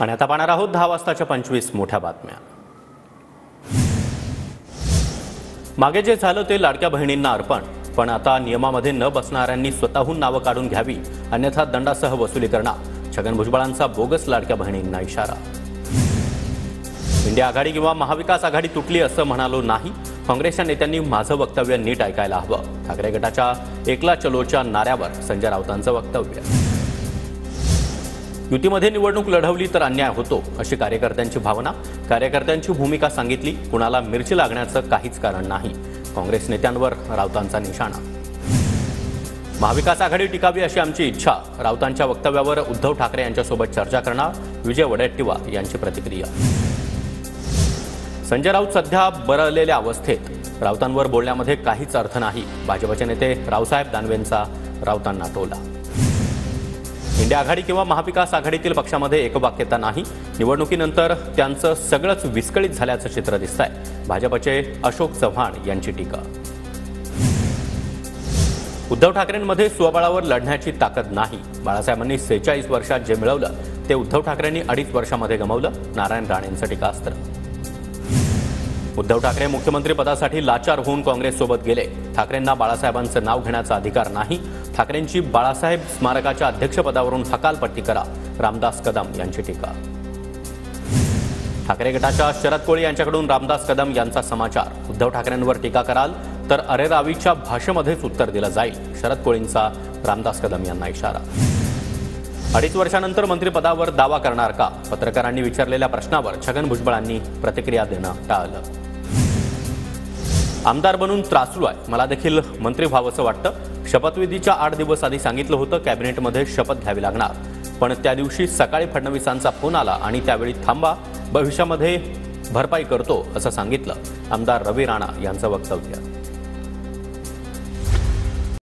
आणि आता पाहणार आहोत 10 वाजताच्या 25 मोठ्या बातम्या। मागे जे झालं ते लाडक्या बहिणींना अर्पण, पण आता नियमामध्ये न बसणाऱ्यांनी स्वतःहून नावं काढून घ्यावी, अन्यथा दंडासह वसुली करणार। छगन भुजबळांचा बोगस लाडक्या बहिणींना इशारा। इंडिया आघाडी किंवा महाविकास आघाडी तुटली असं म्हणालो नाही। काँग्रेसच्या नेत्यांनी माझं वक्तव्य नीट ऐकायला हवं। ठाकरे गटाच्या एकला चलोच्या नाऱ्यावर संजय राऊतांचं वक्तव्य। युतीमध्ये निवडणूक लढवली तर अन्याय होतो अशी कार्यकर्त्यांची भावना। कार्यकर्त्यांची भूमिका सांगितली, कुणाला मिरची लागण्याचं काहीच कारण नाही। काँग्रेस नेत्यांवर राऊतांचा निशाणा। महाविकास आघाडी टिकावी अशी आमची इच्छा। राऊतांच्या वक्तव्यावर उद्धव ठाकरे यांच्यासोबत चर्चा करणार। विजय वडेट्टीवार यांची प्रतिक्रिया। संजय राऊत सध्या बरळलेल्या अवस्थेत, राऊतांवर बोलण्यामध्ये काहीच अर्थ नाही। भाजपचे नेते रावसाहेब दानवेंचा राऊतांना टोला। इंडिया आघाडी किंवा महाविकास आघाडीतील पक्षामध्ये एकवाक्यता नाही। निवडणुकीनंतर त्यांचं सगळंच विस्कळीत झाल्याचं चित्र दिसतंय। भाजपचे अशोक चव्हाण यांची टीका। उद्धव ठाकरेंमध्ये स्वबळावर लढण्याची ताकद नाही। बाळासाहेबांनी 46 वर्षात जे मिळवलं ते उद्धव ठाकरेंनी 2.5 वर्षामध्ये गमावलं। नारायण राणेंचं टीकास्त्र। उद्धव ठाकरे मुख्यमंत्री पदासाठी लाचार होऊन काँग्रेससोबत गेले। ठाकरेंना बाळासाहेबांचं नाव घेण्याचा अधिकार नाही। ठाकरेंची बाळासाहेब स्मारकाच्या अध्यक्षपदावरून हकालपट्टी करा। रामदास कदम यांची टीका। ठाकरे गटाच्या शरद कोळी यांच्याकडून रामदास कदम यांचा समाचार। उद्धव ठाकरेंवर टीका कराल तर अरेरावीच्या भाषेमध्येच उत्तर दिलं जाईल। शरद कोळींचा रामदास कदम यांना इशारा। 2.5 वर्षानंतर मंत्रिपदावर दावा करणार का? पत्रकारांनी विचारलेल्या प्रश्नावर छगन भुजबळांनी प्रतिक्रिया देणं टाळलं। आमदार बनून त्रासलो आहे, मला देखील मंत्री व्हावंसं वाटतं। शपथविधीच्या 8 दिवस आधी सांगितलं होतं कॅबिनेटमध्ये शपथ घ्यावी लागणार, पण त्या दिवशी सकाळी फडणवीसांचा फोन आला आणि त्यावेळी थांबा, भविष्यामध्ये भरपाई करतो असं सांगितलं। आमदार रवी राणा यांचं वक्तव्य।